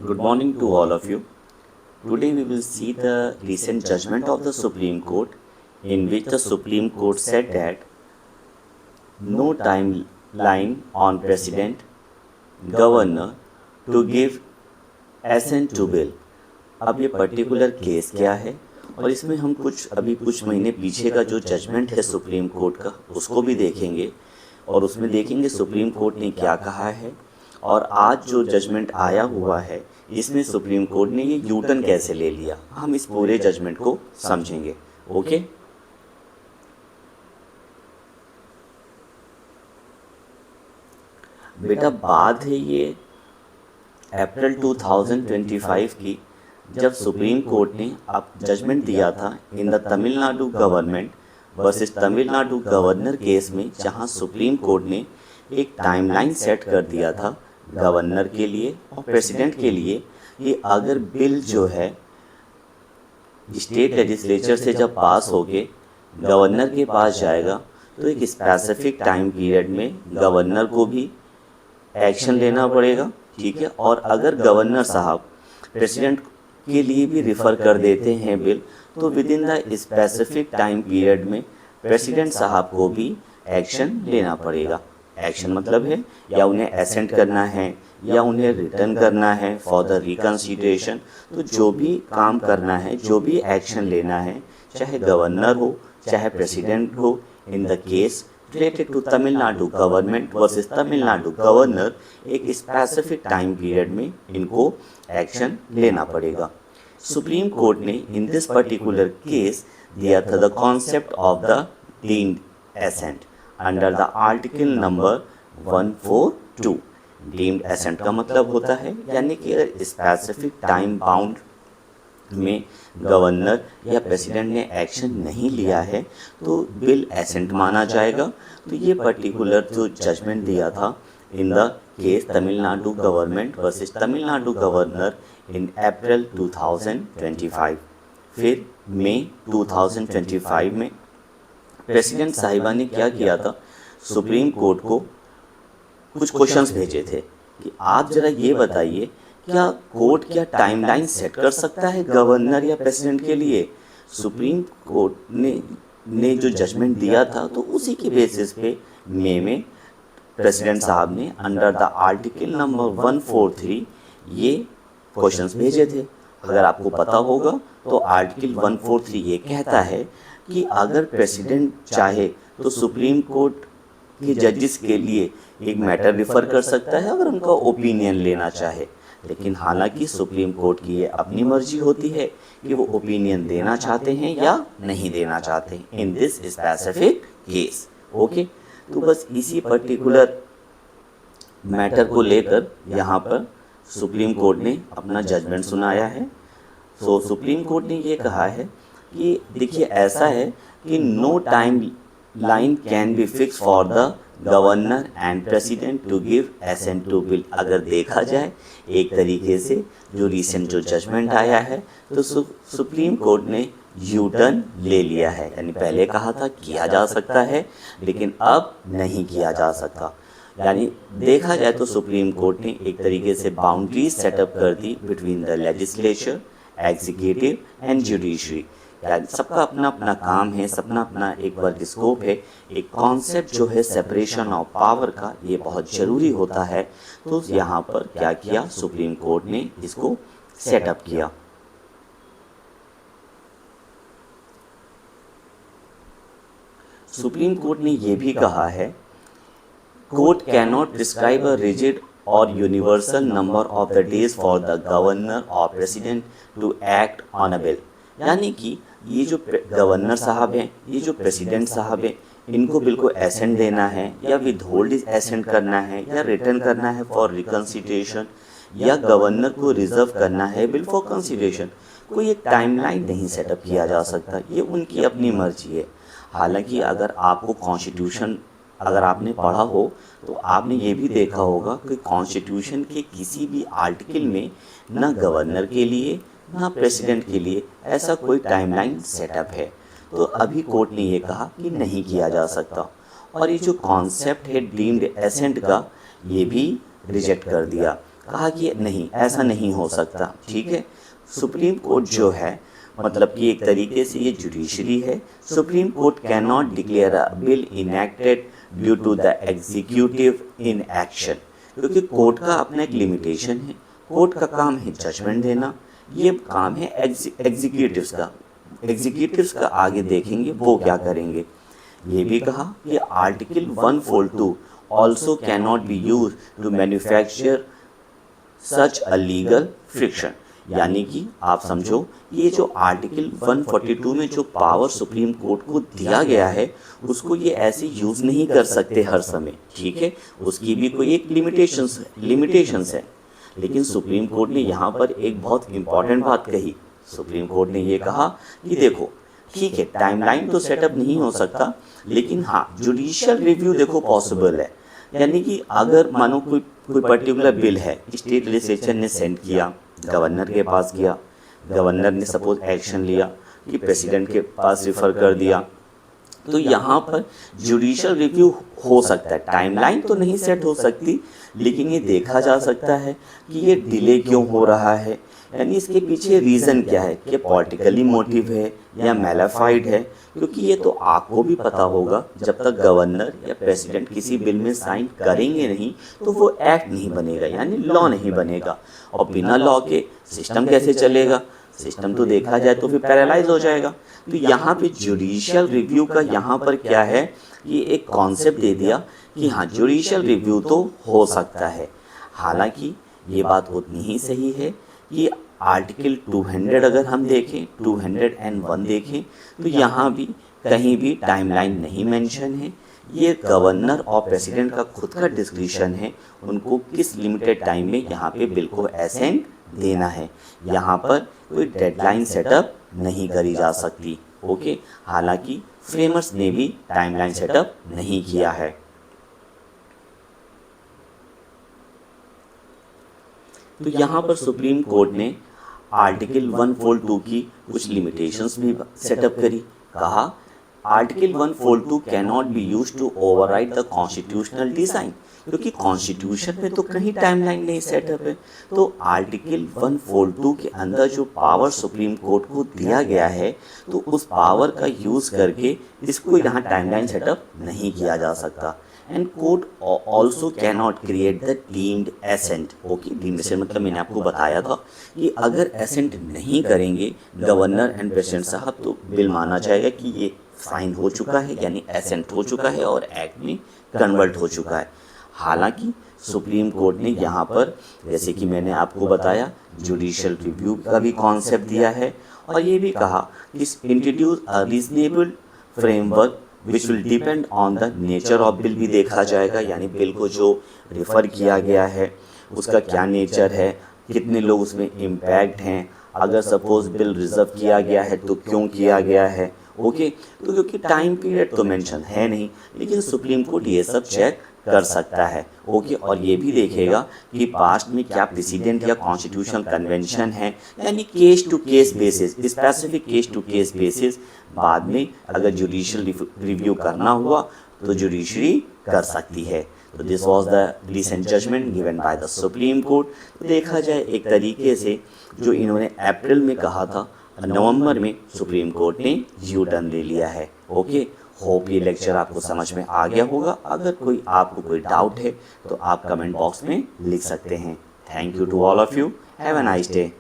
Good morning to all of you. Today we will see the recent judgment of the Supreme Court, in which the Supreme Court said that no timeline on President, Governor to give assent to bill. अब ये particular case क्या है और इसमें हम कुछ महीने पीछे का जो जजमेंट है सुप्रीम कोर्ट का उसको भी देखेंगे और उसमें देखेंगे सुप्रीम कोर्ट ने क्या कहा है और आज जो जजमेंट आया हुआ है इसमें सुप्रीम कोर्ट ने ये यूटर्न कैसे ले लिया, हम इस पूरे जजमेंट को समझेंगे। ओके, बेटा बात है ये अप्रैल 2025 की, जब सुप्रीम कोर्ट ने अब जजमेंट दिया था in the Tamil Nadu government versus Tamil Nadu governor case में, जहां सुप्रीम कोर्ट ने एक टाइमलाइन सेट कर दिया था गवर्नर के लिए और प्रेसिडेंट के लिए कि अगर बिल जो है स्टेट लेजिस्लेचर से जब पास होके गवर्नर के पास जाएगा तो एक स्पेसिफिक टाइम पीरियड में गवर्नर को भी एक्शन लेना पड़ेगा, ठीक है। और अगर गवर्नर साहब प्रेसिडेंट के लिए भी रिफ़र कर देते हैं बिल, तो with in the specific time period में प्रेसिडेंट साहब को भी एक्शन लेना पड़ेगा। एक्शन मतलब है या उन्हें एसेंट करना है या उन्हें रिटर्न करना है फॉर द रिकंसिडरेशन। तो जो भी काम करना है, जो भी एक्शन लेना है, चाहे गवर्नर हो चाहे प्रेसिडेंट हो, in the case related to Tamil Nadu government versus Tamil Nadu governor, एक स्पेसिफिक टाइम पीरियड में इनको एक्शन लेना पड़ेगा। सुप्रीम कोर्ट ने इन दिस पर्टिकुलर केस दिया था the concept of the deemed assent under the article number 142। Deemed assent का मतलब होता है यानी कि अगर स्पेसिफिक टाइम बाउंड में गवर्नर या प्रेसिडेंट ने एक्शन नहीं लिया है तो बिल एसेंट माना जाएगा। तो ये पर्टिकुलर जो जजमेंट दिया था in the case Tamil Nadu government versus Tamil Nadu governor in April 2025। फिर मई 2025 में प्रेसिडेंट साहिबा ने क्या किया था, सुप्रीम कोर्ट को कुछ क्वेश्चंस भेजे थे कि आप जरा ये बताइए क्या कोर्ट क्या टाइमलाइन सेट कर सकता है गवर्नर या प्रेसिडेंट के लिए। सुप्रीम कोर्ट ने जो जजमेंट दिया था तो उसी के बेसिस पे मई में प्रेसिडेंट साहब ने अंडर द आर्टिकल नंबर 143 ये क्वेश्चंस भेजे थे। अगर आपको पता होगा तो आर्टिकल 143 ये कहता है कि अगर प्रेसिडेंट चाहे तो सुप्रीम कोर्ट के जजेस के लिए एक मैटर रिफ़र कर सकता है अगर उनका ओपिनियन लेना चाहे। लेकिन हालांकि सुप्रीम कोर्ट की ये अपनी मर्जी होती है कि वो ओपिनियन देना चाहते हैं या नहीं देना चाहते हैं in this specific case. Okay, तो बस इसी पर्टिकुलर मैटर को लेकर यहाँ पर सुप्रीम कोर्ट ने अपना जजमेंट सुनाया है। सो सुप्रीम कोर्ट ने ये कहा है कि देखिए ऐसा है कि no timeline can be fix for the governor and president to give assent to bill. अगर देखा जाए एक तरीके से जो रिसेंट जो जजमेंट आया है तो सुप्रीम कोर्ट ने यू टर्न ले लिया है, यानी पहले कहा था किया जा सकता है लेकिन अब नहीं किया जा सकता। यानी देखा जाए तो सुप्रीम कोर्ट ने एक तरीके से बाउंड्रीज सेटअप कर दी between the legislature, executive and judiciary. यानी सबका अपना अपना काम है, सबका अपना एक वर्क स्कोप है। एक कॉन्सेप्ट जो है सेपरेशन ऑफ पावर का ये बहुत ज़रूरी होता है। तो यहाँ पर क्या किया सुप्रीम कोर्ट ने इसको सेटअप किया। सुप्रीम कोर्ट ने ये भी कहा है court cannot prescribe a rigid और universal number of the days for the governor और president to act on a bill. यानी कि ये जो गवर्नर साहब हैं, ये जो प्रेसिडेंट साहब हैं, इनको बिल को एसेंट देना है या विद होल्ड एसेंट करना है या रिटर्न करना है फॉर रिकंसिडरेशन या गवर्नर को रिजर्व करना है बिल फॉर कंसिडरेशन। कोई एक टाइमलाइन नहीं सेटअप किया जा सकता, ये उनकी अपनी मर्जी है। हालांकि अगर आपको कॉन्स्टिट्यूशन अगर आपने पढ़ा हो तो आपने ये भी देखा होगा कि कॉन्स्टिट्यूशन के किसी भी आर्टिकल में ना गवर्नर के लिए ना प्रेसिडेंट के लिए ऐसा कोई टाइमलाइन सेटअप है। तो अभी कोर्ट ने ये कहा कि नहीं किया जा सकता और ये जो कॉन्सेप्ट है डीम्ड एसेंट का ये भी रिजेक्ट कर दिया। कहा कि नहीं, ऐसा नहीं हो सकता। ठीक है, सुप्रीम कोर्ट जो है मतलब कि एक तरीके से ये जुडिशरी है। Supreme Court can not declare a bill enacted due to the executive inaction, क्योंकि कोर्ट का अपना एक लिमिटेशन है। कोर्ट का काम है जजमेंट देना, ये काम है एग्जीक्यूटिव्स का। एग्जीक्यूटिव्स का आगे देखेंगे वो क्या करेंगे। ये भी कहा कि article 142 also can not be use to manufacture such a legal friction, यानी कि आप समझो ये जो आर्टिकल 142 में जो पावर सुप्रीम कोर्ट को दिया गया है उसको ये ऐसे यूज़ नहीं कर सकते हर समय। ठीक है, उसकी भी कोई एक लिमिटेशंस है। लेकिन सुप्रीम कोर्ट ने यहाँ पर एक बहुत इंपॉर्टेंट बात कही। सुप्रीम कोर्ट ने ये कहा कि देखो ठीक है, टाइमलाइन तो सेटअप नहीं हो सकता, लेकिन हाँ जुडिशियल रिव्यू देखो पॉसिबल है। यानी कि अगर मानो कोई पर्टिकुलर बिल है, स्टेट लेजिस्लेचर ने सेंड किया, गवर्नर के पास गया, गवर्नर ने सपोज एक्शन लिया कि प्रेसिडेंट के पास रिफ़र कर दिया, तो यहाँ पर जुडिशियल रिव्यू हो सकता है। टाइमलाइन तो नहीं सेट हो सकती, लेकिन ये देखा जा सकता है कि ये डिले क्यों हो रहा है, यानी इसके पीछे रीज़न क्या है, कि पॉलिटिकली मोटिव है या मैलाफाइड है। क्योंकि ये तो आपको भी पता होगा, जब तक गवर्नर या प्रेसिडेंट किसी बिल में साइन करेंगे नहीं तो वो एक्ट नहीं बनेगा, यानी लॉ नहीं बनेगा। और बिना लॉ के सिस्टम कैसे चलेगा, सिस्टम तो देखा जाए तो फिर पैरालाइज हो जाएगा। तो यहाँ पे जुडिशियल रिव्यू का यहाँ पर क्या है, ये एक कॉन्सेप्ट दे दिया कि हाँ जुडिशियल रिव्यू तो हो सकता है। हालांकि ये बात उतनी ही सही है कि आर्टिकल 200 अगर हम देखें, 201 देखें, तो यहाँ भी कहीं भी टाइमलाइन नहीं मेंशन है। ये गवर्नर और प्रेसिडेंट का खुद का डिस्क्रिप्शन है, उनको किस लिमिटेड टाइम में यहाँ पे बिल को असेंट देना है। यहाँ पर कोई डेडलाइन सेटअप नहीं करी जा सकती। ओके, हालांकि फ्रेमर्स ने भी टाइमलाइन सेटअप नहीं किया है। तो यहाँ पर सुप्रीम कोर्ट ने आर्टिकल 142 की कुछ लिमिटेशंस भी सेटअप करी। कहा article 142 can not be use to override the constitutional design, क्योंकि कॉन्स्टिट्यूशन में तो कहीं टाइमलाइन नहीं सेटअप है। तो आर्टिकल 142 के अंदर जो पावर सुप्रीम कोर्ट को दिया गया है, तो उस पावर का यूज़ करके इसको यहाँ टाइमलाइन सेटअप नहीं किया जा सकता। And court also can not create the deemed assent. Okay, deemed assent मतलब मैंने आपको बताया था कि अगर एसेंट नहीं करेंगे गवर्नर एंड प्रेसिडेंट साहब, तो बिल माना जाएगा कि ये साइन हो चुका है, यानी एसेंट हो चुका है और एक्ट में कन्वर्ट हो चुका है। हालांकि सुप्रीम कोर्ट ने यहाँ पर जैसे कि मैंने आपको बताया जुडिशियल रिव्यू का भी कॉन्सेप्ट दिया है, और ये भी कहा कि introduce a reasonable framework which will depend on the nature of bill भी देखा जाएगा, यानी बिल को जो रेफ़र किया गया है उसका क्या नेचर है, कितने लोग उसमें इम्पैक्ट हैं, अगर सपोज बिल रिजर्व किया गया है तो क्यों किया गया है। ओके, तो क्योंकि टाइम पीरियड तो मेंशन है नहीं, लेकिन सुप्रीम कोर्ट ये सब चेक कर सकता है। ओके, और ये भी देखेगा कि पास्ट में क्या प्रेसिडेंट या कॉन्स्टिट्यूशनल कन्वेंशन है, यानी case to case basis, specific case to case basis. बाद में अगर जुडिशियल रिव्यू करना हुआ तो जुडिशरी कर सकती है। तो this was the recent judgement given by the Supreme Court. तो देखा जाए एक तरीके से जो इन्होंने अप्रैल में कहा था, नवंबर में सुप्रीम कोर्ट ने यू टर्न ले लिया है। ओके, होप ये लेक्चर आपको समझ में आ गया होगा। अगर आपको कोई डाउट है तो आप कमेंट बॉक्स में लिख सकते हैं। Thank you to all of you, have a nice day.